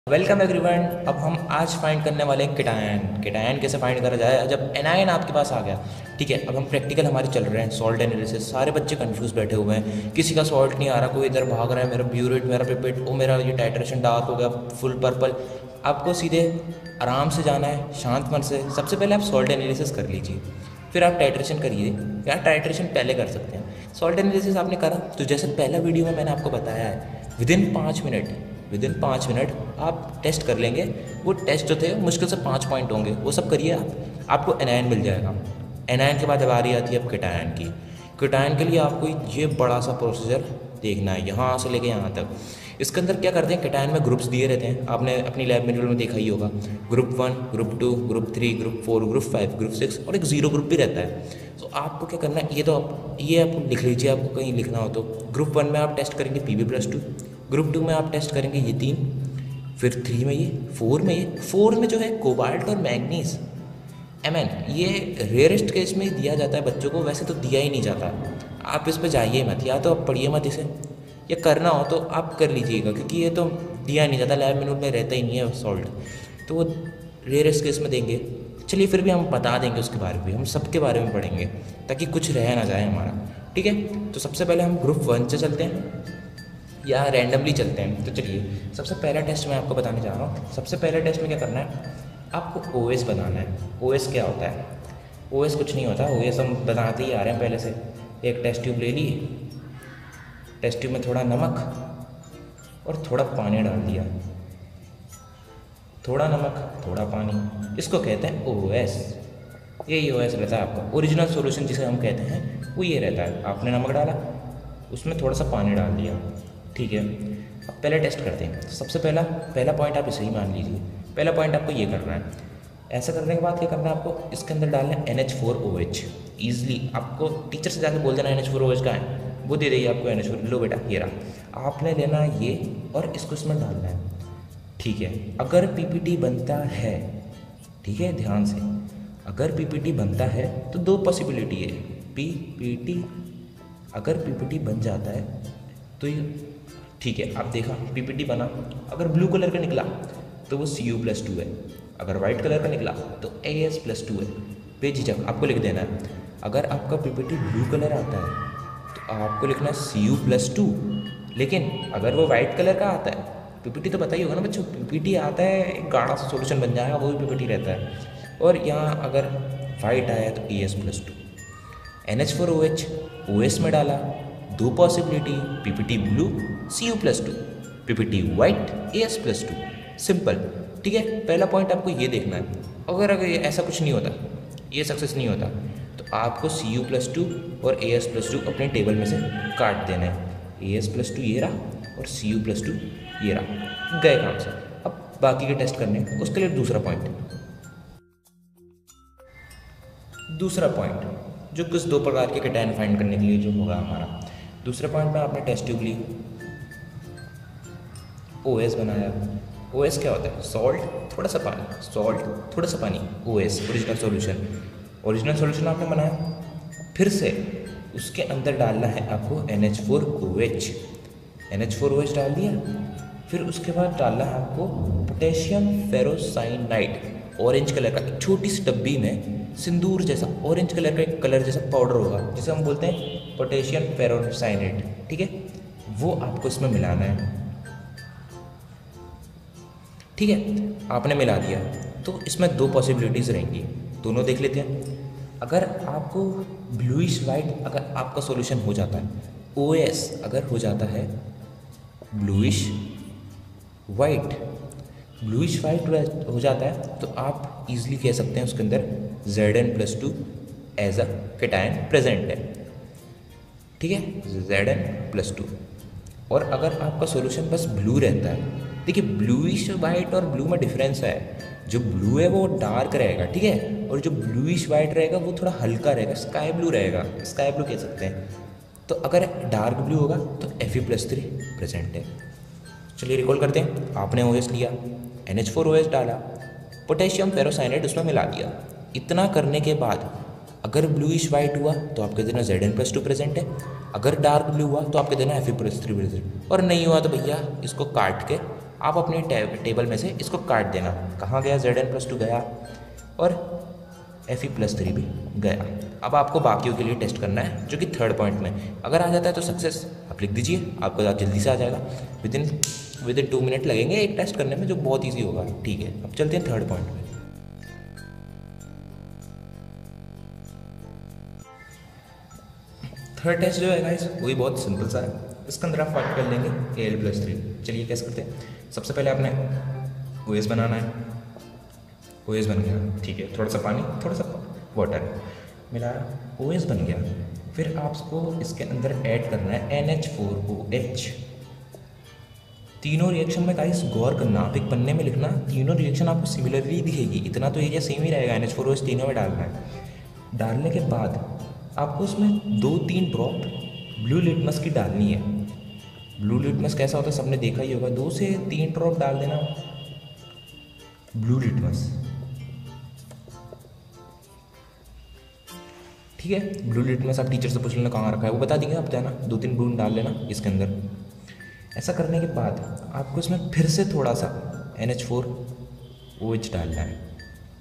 Welcome everyone. अब हम आज फाइंड करने वाले हैं केटायन कैसे फाइंड करा जाए जब एनायन आपके पास आ गया। ठीक है, अब हम प्रैक्टिकल हमारे चल रहे हैं सॉल्ट एनालिसिस। सारे बच्चे कंफ्यूज बैठे हुए हैं, किसी का सॉल्ट नहीं आ रहा, कोई इधर भाग रहा है मेरा ब्यूरेट, मेरा पिपेट, ओ मेरा ये टाइट्रेशन डार्क हो गया फुल पर्पल। आपको सीधे आराम से जाना है, शांत मन से। सबसे पहले आप सॉल्ट एनालिसिस कर लीजिए, फिर आप टाइट्रेशन करिए, या टाइट्रेशन पहले कर सकते हैं। सॉल्ट एनालिसिस आपने करा तो जैसे पहला वीडियो में मैंने आपको बताया है, विदिन 5 मिनट आप टेस्ट कर लेंगे। वो टेस्ट जो थे मुश्किल से 5 पॉइंट होंगे, वो सब करिए आपको एनायन मिल जाएगा। एनायन के बाद अब आ रही आती है अब केटायन की। केटायन के लिए आपको ये बड़ा सा प्रोसीजर देखना है, यहाँ से लेके यहाँ तक। इसके अंदर क्या करते हैं, केटायन में ग्रुप्स दिए रहते हैं, आपने अपनी लैब मैनुअल में देखा ही होगा। Group 1, group 2, group 3, group 4, group 5, group 6 और एक जीरो ग्रुप भी रहता है। तो आपको क्या करना है, ये आप लिख लीजिए, आपको कहीं लिखना हो तो। ग्रुप 1 में आप टेस्ट करेंगे Pb+2, ग्रुप 2 में आप टेस्ट करेंगे ये 3, फिर 3 में ये, 4 में जो है कोबाल्ट और मैग्नीज Mn, ये रेयरेस्ट केस में ही दिया जाता है बच्चों को, वैसे तो दिया ही नहीं जाता। आप इस पर जाइए मत, या तो आप पढ़िए मत इसे, या करना हो तो आप कर लीजिएगा, क्योंकि ये तो दिया नहीं जाता, लैब मैनुअल में रहता ही नहीं है सॉल्ट, तो वो रेयरेस्ट केस में देंगे। चलिए फिर भी हम बता देंगे उसके बारे में भी, हम सबके बारे में पढ़ेंगे ताकि कुछ रह ना जाए हमारा। ठीक है, तो सबसे पहले हम ग्रुप 1 से चलते हैं या रैंडमली चलते हैं। तो चलिए, सबसे पहला टेस्ट मैं आपको बताने जा रहा हूँ। सबसे पहले टेस्ट में क्या करना है, आपको OS बनाना है। OS क्या होता है? OS कुछ नहीं होता, OS हम बनाते ही आ रहे हैं पहले से। एक टेस्ट ट्यूब ले ली, टेस्ट ट्यूब में थोड़ा नमक और थोड़ा पानी डाल दिया, थोड़ा नमक थोड़ा पानी, इसको कहते हैं OS। यही OS रहता है आपका ओरिजिनल सॉल्यूशन जिसे हम कहते हैं, वो ये रहता है। आपने नमक डाला, उसमें थोड़ा सा पानी डाल दिया, ठीक है। अब पहले टेस्ट करते हैं। तो सबसे पहला पॉइंट आप इसे ही मान लीजिए। पहला पॉइंट आपको ये करना है। ऐसा करने के बाद क्या करना है, आपको इसके अंदर डालना है NH4OH। ईजिली आपको टीचर से जाके बोल देना NH4OH का है, वो दे देगी आपको NH4। लो बेटा ये रहा, आपने लेना है ये और इसको इसमें डालना है, ठीक है। अगर PPT बनता है, ठीक है ध्यान से, अगर PPT बनता है तो 2 पॉसिबिलिटी है। PPT अगर PPT बन जाता है तो ये ठीक है, आप देखा PPT बना, अगर ब्लू कलर का निकला तो वो Cu+2 है, अगर वाइट कलर का निकला तो As+2 है। बेझिझक आपको लिख देना है। अगर आपका PPT ब्लू कलर आता है तो आपको लिखना है Cu+2, लेकिन अगर वो वाइट कलर का आता है, PPT तो पता ही होगा ना बच्चों, PPT आता है एक गाढ़ा सा सॉल्यूशन बन जाएगा, वो भी PPT रहता है। और यहाँ अगर वाइट आया तो As+2। NH4OH OS में डाला, 2 possibility, PPT blue Cu+2, PPT white As+2, simple. ठीक है, पहला पॉइंट आपको ये देखना है। अगर ये ऐसा कुछ नहीं होता, ये सक्सेस नहीं होता, तो आपको Cu+2 और As+2 अपने टेबल में से काट देना है। As+2 ये रहा और Cu+2 ये रहा, गए काम से। अब बाकी के टेस्ट करने, उसके लिए दूसरा पॉइंट जो कुछ 2 प्रकार के केटायन फाइंड करने के लिए जो होगा हमारा। दूसरे पॉइंट में आपने टेस्ट ट्यूब ली, OS बनाया। OS क्या होता है? सॉल्ट थोड़ा सा पानी, सॉल्ट थोड़ा सा पानी, OS ओरिजिनल सॉल्यूशन आपने बनाया। फिर से उसके अंदर डालना है आपको NH4OH डाल दिया। फिर उसके बाद डालना है आपको पोटेशियम फेरोसाइनाइड, ऑरेंज कलर का, एक छोटी सी डब्बी में सिंदूर जैसा ऑरेंज कलर का एक कलर जैसा पाउडर होगा, जिसे हम बोलते हैं पोटेशियम फेरोसाइनाइड, ठीक है। वो आपको इसमें मिलाना है, ठीक है। आपने मिला दिया तो इसमें 2 पॉसिबिलिटीज़ रहेंगी, दोनों देख लेते हैं। अगर आपको ब्लूइश वाइट अगर आपका सॉल्यूशन हो जाता है, OS अगर हो जाता है ब्लूइश वाइट हो जाता है, तो आप इजीली कह सकते हैं उसके अंदर Zn+2 as a cation present है, ठीक है, Zn+2। और अगर आपका सॉल्यूशन बस ब्लू रहता है, देखिए ब्लूइश वाइट और ब्लू में डिफरेंस है। जो ब्लू है वो डार्क रहेगा, ठीक है, और जो ब्लूइश वाइट रहेगा वो थोड़ा हल्का रहेगा, स्काई ब्लू रहेगा, स्काई ब्लू कह सकते हैं। तो अगर डार्क ब्लू होगा तो Fe+3 प्रेजेंट है। चलिए रिकॉल करते हैं। आपने OS लिया, NH4OH डाला, पोटेशियम फेरोसाइनाइड उसमें मिला दिया। इतना करने के बाद अगर ब्लूइश वाइट हुआ तो आपके देना Zn+2 प्रेजेंट है, अगर डार्क ब्लू हुआ तो आपके देना Fe+3 प्रेजेंट, और नहीं हुआ तो भैया इसको काट के आप अपनी टेबल में से इसको काट देना। कहाँ गया, Zn+2 गया और Fe+3 भी गया। अब आपको बाकियों के लिए टेस्ट करना है, जो कि थर्ड पॉइंट में अगर आ जाता है तो सक्सेस, आप लिख दीजिए, आपको जल्दी से आ जाएगा। विद इन 2 मिनट लगेंगे एक टेस्ट करने में, जो बहुत ईजी होगा। ठीक है, अब चलते हैं थर्ड पॉइंट में। थर्ड टेस्ट जो है गाइस वही बहुत सिंपल सा है। इसके अंदर आप फाइंड कर लेंगे Al+3। चलिए कैसे करते हैं। सबसे पहले आपने OS बनाना है। OS बन गया, ठीक है, थोड़ा सा पानी थोड़ा सा वाटर मिलाया, OS बन गया। फिर आपको इसके अंदर ऐड करना है NH4OH। तीनों रिएक्शन में गाइस गौर करना, आप एक पन्ने में लिखना, तीनों रिएक्शन आपको सिमिलरली दिखेगी, इतना तो एरिया सेम ही रहेगा। NH4OH तीनों में डालना है। डालने के बाद आपको उसमें 2-3 ड्रॉप ब्लू लिटमस की डालनी है। ब्लू लिटमस कैसा होता है सबने देखा ही होगा, 2 से 3 ड्रॉप डाल देना ब्लू लिटमस। ठीक है, ब्लू लिटमस आप टीचर से पूछ लेना कहाँ रखा है, वो बता देंगे, आप जाना 2-3 बूंद डाल लेना इसके अंदर। ऐसा करने के बाद आपको इसमें फिर से थोड़ा सा NH4OH डालना है।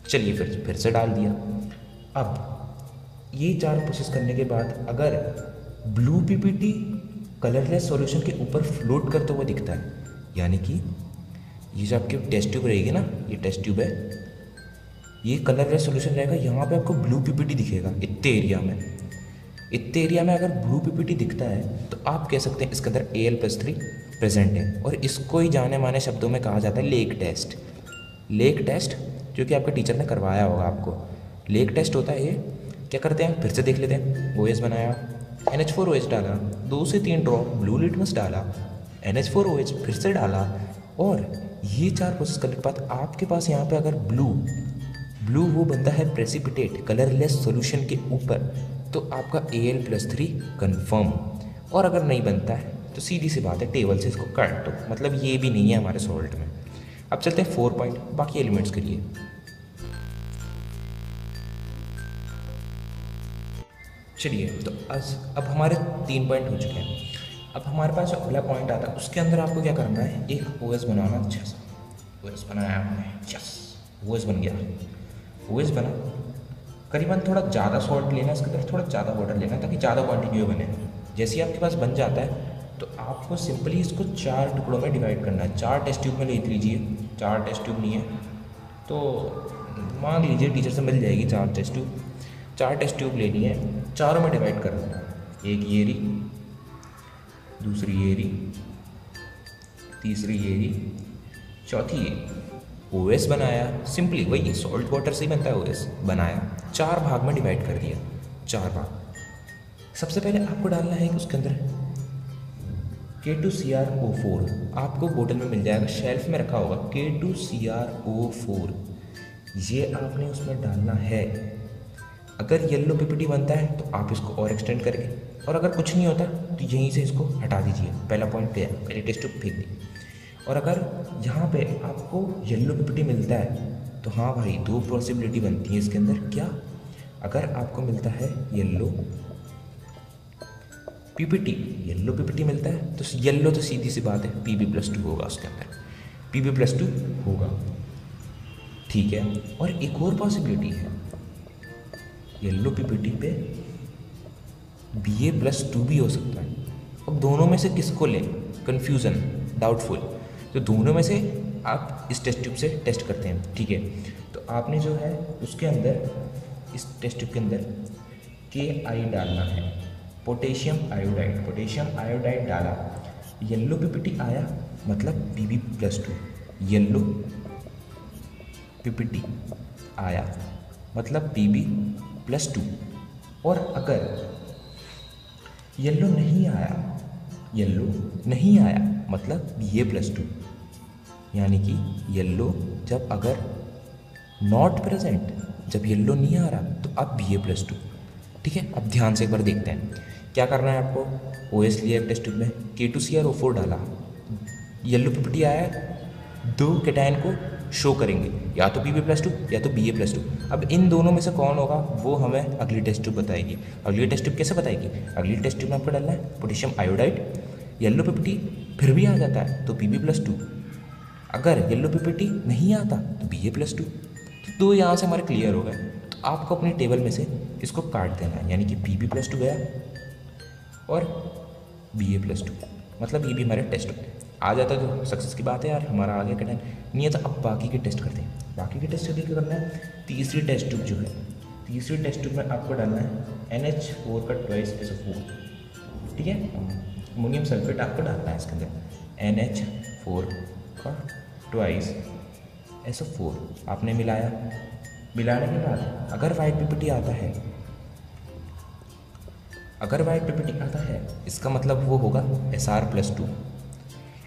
चलिए फिर से डाल दिया। अब ये 4 प्रोसेस करने के बाद अगर ब्लू PPT कलरलेस सॉल्यूशन के ऊपर फ्लोट करते हुए दिखता है, यानी कि ये जो आपकी टेस्ट ट्यूब रहेगी ना, ये टेस्ट ट्यूब है, ये कलरलेस सॉल्यूशन रहेगा, यहाँ पे आपको ब्लू PPT दिखेगा। इतने एरिया में अगर ब्लू PPT दिखता है तो आप कह सकते हैं इसके अंदर Al+3 प्रेजेंट है। और इसको ही जाने माने शब्दों में कहा जाता है लेक टेस्ट, जो कि आपके टीचर ने करवाया होगा आपको। लेक टेस्ट होता है ये। क्या करते हैं, फिर से देख लेते हैं। OS बनाया, NH4OH डाला, 2 से 3 ड्रॉप ब्लू लिटमस डाला, NH4OH फिर से डाला, और ये 4 प्रोसेस करने के बाद आपके पास यहाँ पे अगर ब्लू वो बनता है प्रेसिपिटेट कलरलेस सॉल्यूशन के ऊपर, तो आपका Al+3 कंफर्म। और अगर नहीं बनता है तो सीधी सी बात है, टेबल से इसको काट दो, मतलब ये भी नहीं है हमारे सॉल्ट में। अब चलते हैं 4 पॉइंट बाकी एलिमेंट्स के लिए। चलिए, तो अब हमारे 3 पॉइंट हो चुके हैं। अब हमारे पास जो अगला पॉइंट आता है उसके अंदर आपको क्या करना है, एक OS बनाना। अच्छा सा OS बनाया हमने, यस, OS बन गया। OS बना, करीबन थोड़ा ज़्यादा सॉल्ट लेना, इसके अंदर थोड़ा ज़्यादा वाटर लेना ताकि ज़्यादा क्वांटिटी में बने। जैसे ही आपके पास बन जाता है तो आपको सिंपली इसको 4 टुकड़ों में डिवाइड करना है। 4 टेस्ट ट्यूब में ले लीजिए। 4 टेस्ट ट्यूब नहीं है तो मांग लीजिए, टीचर से मिल जाएगी 4 टेस्ट ट्यूब। 4 टेस्ट ट्यूब लेनी है, चारों में डिवाइड कर देना। एक ये रही, दूसरी ये रही, तीसरी ये रही, चौथी ये। OS बनाया, सिंपली वही सॉल्ट वाटर से ही बनता है। OS बनाया, 4 भाग में डिवाइड कर दिया, 4 भाग। सबसे पहले आपको डालना है कि उसके अंदर K2CrO4, आपको बोतल में मिल जाएगा, शेल्फ में रखा होगा K2CrO4, ये आपने उसमें डालना है। अगर येलो PPT बनता है तो आप इसको और एक्सटेंड करेंगे, और अगर कुछ नहीं होता तो यहीं से इसको हटा दीजिए। पहला पॉइंट पे है, पहले टेस्ट ट्यूब फेंक दी। और अगर यहाँ पे आपको येलो PPT मिलता है तो हाँ भाई, 2 पॉसिबिलिटी बनती है इसके अंदर। क्या, अगर आपको मिलता है येलो PPT मिलता है तो येलो तो सीधी सी बात है Pb+2 होगा उसके अंदर, Pb+2 होगा, ठीक है। और एक और पॉसिबिलिटी है, येलो PPT पे Ba+2 भी हो सकता है। अब दोनों में से किसको लें, कन्फ्यूज़न, डाउटफुल, तो दोनों में से आप इस टेस्ट ट्यूब से टेस्ट करते हैं, ठीक है। तो आपने जो है उसके अंदर, इस टेस्ट ट्यूब के अंदर Ki डालना है, पोटेशियम आयोडाइड डाला, येलो PPT आया, मतलब Pb+2, येलो PPT आया मतलब Pb+2। और अगर येलो नहीं आया मतलब Ba+2, यानी कि येलो जब अगर नॉट प्रेजेंट, जब येलो नहीं आ रहा तो आप Ba+2, ठीक है। अब ध्यान से एक बार देखते हैं क्या करना है आपको। OS लिया टेस्ट ट्यूब में, K2CrO4 डाला, येलो PPT आया, 2 कैटायन को शो करेंगे, या तो Pb+2 या तो Ba+2। अब इन दोनों में से कौन होगा वो हमें अगली टेस्ट ट्यूब बताएगी। अगली टेस्ट ट्यूब कैसे बताएगी, अगली टेस्ट ट्यूब में आपको डालना है पोटेशियम आयोडाइड, येलो PPT फिर भी आ जाता है तो Pb+2, अगर येलो पीपीटी नहीं आता तो Ba+2। तो यहाँ से हमारे क्लियर हो गए। तो आपको अपनी टेबल में से इसको काट देना है, यानी कि Pb+2 गया और Ba+2, मतलब ये भी हमारे टेस्ट हो गए। आ जाता तो सक्सेस की बात है यार, हमारा आ गया कैटायन। नहीं आता, अब बाकी के टेस्ट करते हैं। बाकी के टेस्ट के लिए क्या करना है, तीसरी टेस्ट ट्यूब जो है, तीसरी टेस्ट ट्यूब में आपको डालना है NH4 का ट्वाइस SO4, ठीक है। अमोनियम सल्फेट आपको डालना है इसके अंदर, NH4 का ट्वाइस SO4 आपने मिलाया। मिलाने के बाद अगर वाइट पीपीटी आता है, अगर वाइट पीपीटी आता है इसका मतलब वो होगा Sr+2।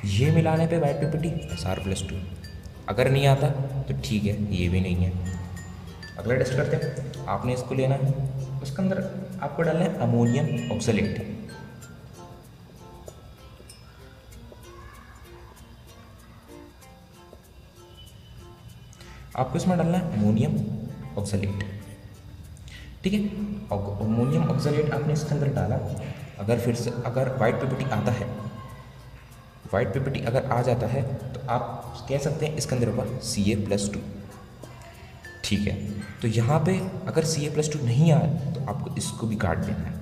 ये मिलाने पे वाइट पीपीटी Sr+2। अगर नहीं आता तो ठीक है, ये भी नहीं है। अगला टेस्ट करते हैं। आपने इसको लेना है, उसके अंदर आपको डालना है अमोनियम ऑक्सलेट। आपको इसमें डालना है अमोनियम ऑक्सलेट, ठीक है। अमोनियम ऑक्सलेट आपने इसके अंदर डाला। अगर फिर से अगर वाइट पीपीटी आता है, वाइट पीपीटी अगर आ जाता है तो आप कह सकते हैं इसके अंदर होगा Ca+2, ठीक है। तो यहाँ पे अगर Ca+2 नहीं आया तो आपको इसको भी काट देना है।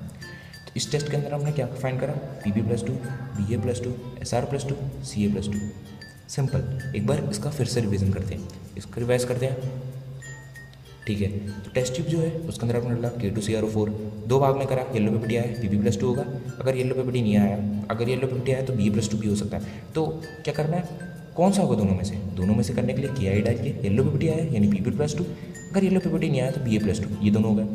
तो इस टेस्ट के अंदर हमने क्या फाइंड करा, Pb+2, Ba+2, Sr+2, Ca+2। Simple. एक बार इसका फिर से रिवीजन करते हैं, इसको रिवाइज करते हैं, ठीक है। तो टेस्ट ट्यूब जो है उसके अंदर आपने डाला K2CrO4, 2 भाग में करा। येलो पीपीटी आया Pb+2 होगा। अगर येलो पीपीटी नहीं आया, अगर येलो पीपीटी आया तो Ba+2 भी हो सकता है। तो क्या करना है, कौन सा होगा दोनों में से, दोनों में से करने के लिए KI डालिए। येलो पीपीटी आया यानी Pb+2, अगर येलो पीपीटी नहीं आया तो Ba+2, ये दोनों हो गए।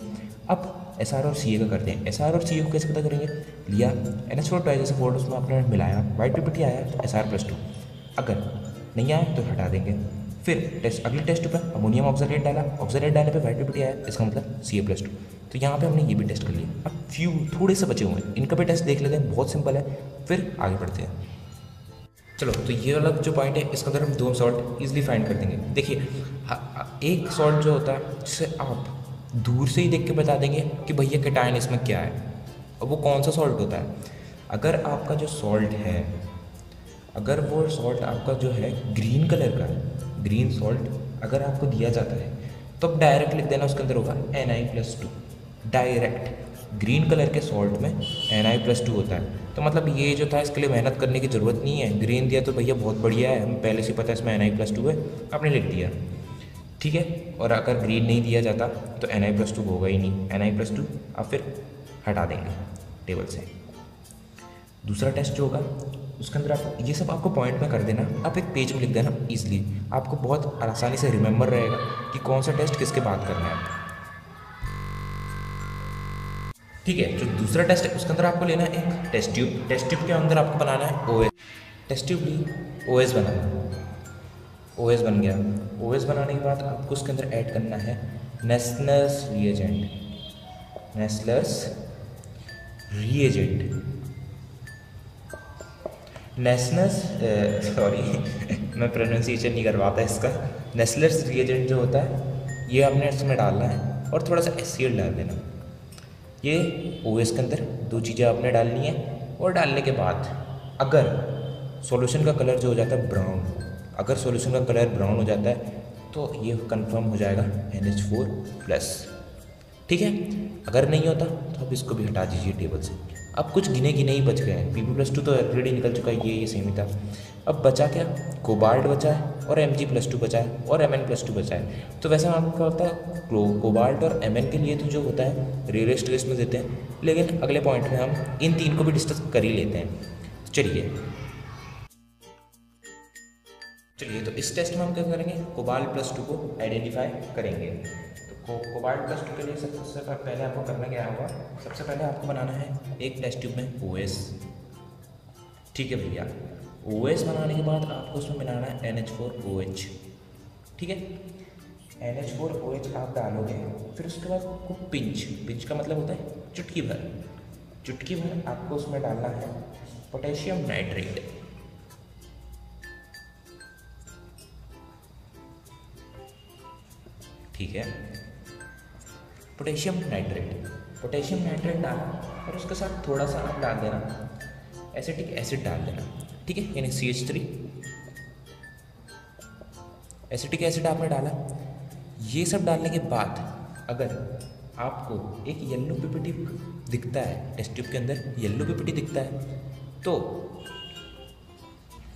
अब SR और Ca का करते हैं। SR और Ca को कैसे पता करेंगे, लिया NH4 ट्वाइस SO4 उसमें आपने मिलाया, वाइट पीपीटी आया तो Sr+2, अगर नहीं आया तो हटा देंगे। फिर टेस्ट, अगले टेस्ट पे अमोनियम ऑक्सलेट डाला, ऑक्सलेट डालने पे वाइट पीपीटी आया, इसका मतलब Ca+2। तो यहाँ पे हमने ये भी टेस्ट कर लिया। अब फ्यू थोड़े से बचे हुए हैं, इनका भी टेस्ट देख लेते हैं, बहुत सिंपल है, फिर आगे बढ़ते हैं। चलो, तो ये वाला जो पॉइंट है इसके अंदर हम 2 सॉल्ट ईजिली फाइंड कर देंगे। देखिए, एक सॉल्ट जो होता है जिसे आप दूर से ही देख के बता देंगे कि भैया कैटायन इसमें क्या है, और वो कौन सा सॉल्ट होता है। अगर आपका जो सॉल्ट है, अगर वो सॉल्ट आपका जो है ग्रीन कलर का है, ग्रीन सॉल्ट अगर आपको दिया जाता है तो अब डायरेक्ट लिख देना, उसके अंदर होगा Na+2। डायरेक्ट ग्रीन कलर के सॉल्ट में Na+2 होता है। तो मतलब ये जो था, इसके लिए मेहनत करने की ज़रूरत नहीं है। ग्रीन दिया तो भैया बहुत बढ़िया है, हमें पहले से पता है इसमें Na+2 है, आपने लिख दिया, ठीक है। और अगर ग्रीन नहीं दिया जाता तो Na+2 होगा ही नहीं। Na+2 आप फिर हटा देंगे टेबल से। दूसरा टेस्ट जो होगा उसके अंदर आप ये सब आपको पॉइंट में कर देना, आप एक पेज में लिख देना ईजिली, आपको बहुत आसानी से रिमेंबर रहेगा कि कौन सा टेस्ट किसके बाद करना है, ठीक है। जो दूसरा टेस्ट है उसके अंदर आपको लेना है एक टेस्ट ट्यूब। टेस्ट ट्यूब के अंदर आपको बनाना है OS। टेस्ट ट्यूब ली, OS बनाना, OS बन गया। OS बनाने के बाद आपको उसके अंदर ऐड करना है Nessler's reagent, Nessler's reagent, Nessler's sorry मैं प्रोनाउंसिएशन नहीं कर पाता इसका। नेस्लर्स रिएजेंट जो होता है ये आपने इसमें डालना है, और थोड़ा सा HCl डाल देना। ये OS के अंदर 2 चीज़ें आपने डालनी है। और डालने के बाद अगर सॉल्यूशन का कलर जो हो जाता है ब्राउन, अगर सॉल्यूशन का कलर ब्राउन हो जाता है तो ये कंफर्म हो जाएगा NH4+, ठीक है। अगर नहीं होता तो आप इसको भी हटा दीजिए टेबल से। अब कुछ गिने गिने ही बच गए हैं। Pb+2 तो ऑलरेडी निकल चुका है, ये सेम ही था। अब बचा क्या, कोबाल्ट बचा है और Mg+2 बचा है और Mn+2 बचा है। तो वैसे हम क्या होता है, कोबाल्ट और Mn के लिए तो जो होता है रेयरेस्ट लिस्ट में देते हैं, लेकिन अगले पॉइंट में हम इन 3 को भी डिस्कस कर ही लेते हैं। चलिए तो इस टेस्ट में हम क्या करेंगे, कोबाल्ट+2 को आइडेंटिफाई करेंगे। तो कोबाल्ट+2 के लिए सबसे पहले आपको करना क्या होगा, सबसे पहले आपको बनाना है एक टेस्ट ट्यूब में OS, ठीक है भैया। OS बनाने के बाद आपको उसमें मिलाना है NH4OH, ठीक है। NH4OH आप डालोगे, फिर उसके बाद आपको पिंच का मतलब होता है चुटकी भर आपको उसमें डालना है पोटेशियम नाइट्रेट, ठीक है। पोटेशियम नाइट्रेट डाला और उसके साथ थोड़ा सा आप डाल देना एसिटिक एसिड डाल देना, ठीक है, यानी CH3, एसिटिक एसिड आपने डाला। ये सब डालने के बाद अगर आपको एक येलो पीपीटी दिखता है, टेस्ट ट्यूब के अंदर येलो पीपीटी दिखता है, तो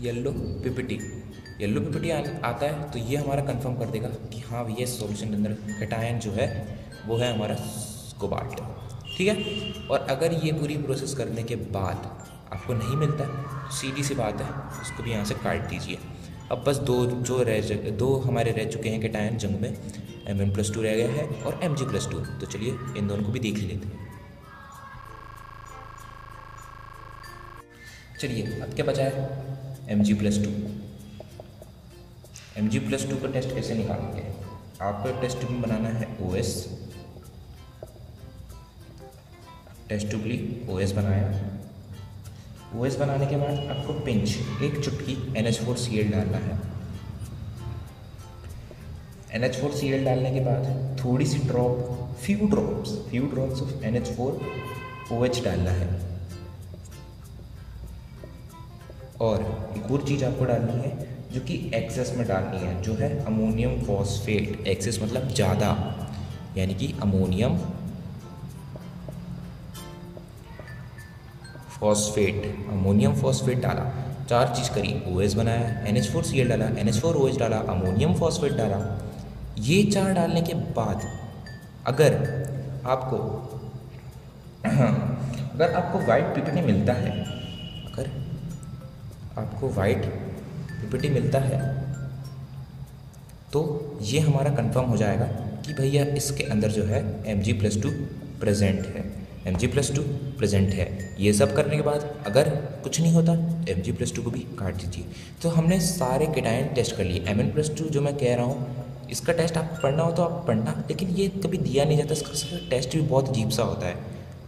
येलो पीपीटी आता है, तो ये हमारा कंफर्म कर देगा कि हाँ भैया इस सॉल्यूशन के अंदर कैटायन जो है वो है हमारा कोबाल्ट, ठीक है। और अगर ये पूरी प्रोसेस करने के बाद आपको नहीं मिलता, सीधी सी बात है, उसको भी यहाँ से काट दीजिए। अब बस दो हमारे रह चुके हैं कैटायन जंग में, Mn+2 रह गया है और Mg+2। तो चलिए इन दोनों को भी देख ही लेते हैं। चलिए अब क्या बचा है, Mg+2। Mg+2 का टेस्ट कैसे निकालेंगे, आपको टेस्ट ट्यूब में बनाना है OS, टेस्ट ट्यूब ली, OS बनाया। OS बनाने के बाद आपको पिंच, एक चुटकी NH4Cl डालना है। NH4Cl डालने के बाद थोड़ी see few drops of NH4OH डालना है। और एक और चीज़ आपको डालनी है जो कि एक्सेस में डालनी है, जो है अमोनियम फॉस्फेट। एक्सेस मतलब ज़्यादा, यानी कि अमोनियम फॉस्फेट डाला। 4 चीज़ करी, OS बनाया, NH4Cl डाला, NH4OH डाला, अमोनियम फॉस्फेट डाला। ये 4 डालने के बाद अगर आपको वाइट पीपीटी मिलता है, तो ये हमारा कंफर्म हो जाएगा कि भैया इसके अंदर जो है Mg+2 प्रेजेंट है। ये सब करने के बाद अगर कुछ नहीं होता, Mg+2 को भी काट दीजिए। तो हमने सारे कैटायन टेस्ट कर लिए। Mn+2 जो मैं कह रहा हूँ, इसका टेस्ट आपको पढ़ना हो तो आप पढ़ना, लेकिन ये कभी दिया नहीं जाता, इसका टेस्ट भी बहुत अजीब सा होता है,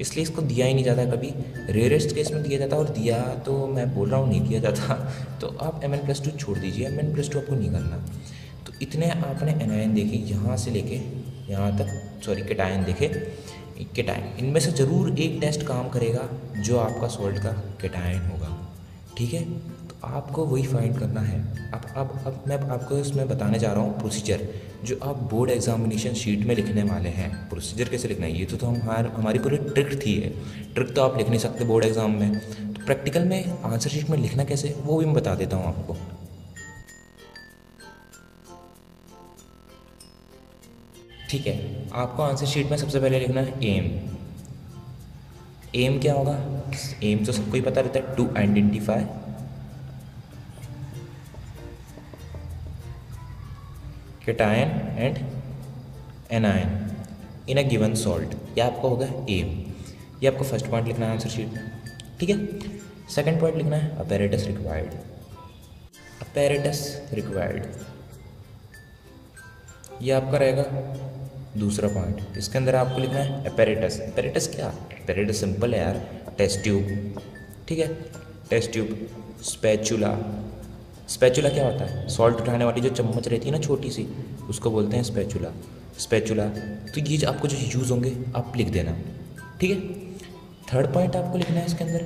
इसलिए इसको दिया ही नहीं जाता। कभी रेयरेस्ट केस में दिया जाता, और दिया तो मैं बोल रहा हूँ नहीं दिया जाता। तो आप Mn+2 छोड़ दीजिए, Mn+2 आपको नहीं करना। तो इतने आपने एनायन देखे यहाँ से लेके यहाँ तक, कैटायन देखे। कैटायन इनमें से ज़रूर एक टेस्ट काम करेगा जो आपका सॉल्ट का कैटायन होगा, ठीक है। तो आपको वही फाइंड करना है। अब मैं आपको इसमें बताने जा रहा हूँ प्रोसीजर, जो आप बोर्ड एग्जामिनेशन शीट में लिखने वाले हैं। प्रोसीजर कैसे लिखना है, ये तो हमारी पूरी ट्रिक थी है। ट्रिक तो आप लिख नहीं सकते बोर्ड एग्जाम में, तो प्रैक्टिकल में आंसर शीट में लिखना कैसे, वो भी मैं बता देता हूँ आपको। ठीक है, आपको आंसर शीट में सबसे पहले लिखना है एम क्या होगा, एम तो सबको ही पता रहता है, to identify cation and anion in a given salt. यह आपका होगा एम। ये आपको फर्स्ट पॉइंट लिखना है आंसर शीट में, ठीक है। सेकंड पॉइंट लिखना है अपैरेटस रिक्वायर्ड। ये आपका रहेगा दूसरा पॉइंट। इसके अंदर आपको लिखना है अपैरेटस क्या, अपैरेटस सिंपल है यार, टेस्ट ट्यूब, ठीक है। टेस्ट ट्यूब, स्पैचुला क्या होता है, सॉल्ट उठाने वाली जो चम्मच रहती है ना छोटी सी, उसको बोलते हैं स्पैचुला। तो ये आपको जो यूज़ होंगे आप लिख देना, ठीक है। थर्ड पॉइंट आपको लिखना है इसके अंदर,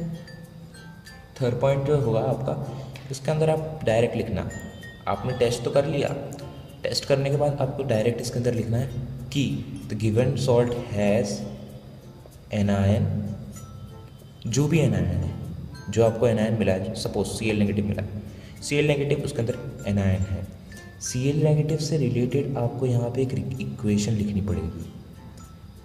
थर्ड पॉइंट जो होगा आपका, इसके अंदर आप डायरेक्ट लिखना। आपने टेस्ट तो कर लिया, टेस्ट करने के बाद आपको डायरेक्ट इसके अंदर लिखना है कि the given salt has anion, जो भी एनायन है, जो आपको एनायन मिला है, सपोज Cl नेगेटिव मिला है, Cl नेगेटिव उसके अंदर एनायन है। Cl नेगेटिव से रिलेटेड आपको यहाँ पे एक इक्वेशन लिखनी पड़ेगी,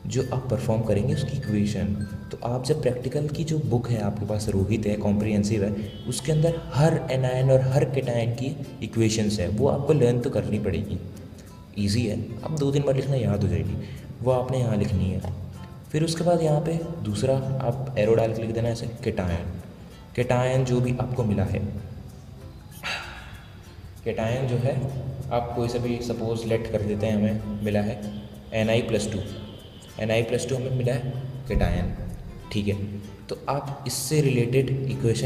जो आप परफॉर्म करेंगे उसकी इक्वेशन। तो आप जब प्रैक्टिकल की जो बुक है आपके पास, रोहित है, कॉम्प्रिहेंसिव है, उसके अंदर हर एनायन और हर कैटायन की इक्वेशंस है, वो आपको लर्न तो करनी पड़ेगी। इजी है, आप 2-3 बार लिखना याद हो जाएगी, वो आपने यहाँ लिखनी है। फिर उसके बाद यहाँ पे दूसरा आप एरो डाल के लिख देना ऐसे, कैटायन जो भी आपको मिला है, कैटायन जो है आप कोई सा भी सपोज लेट कर देते हैं, हमें मिला है Na+2 हमें मिला है कैटायन, ठीक है। तो आप इससे रिलेटेड इक्वेशन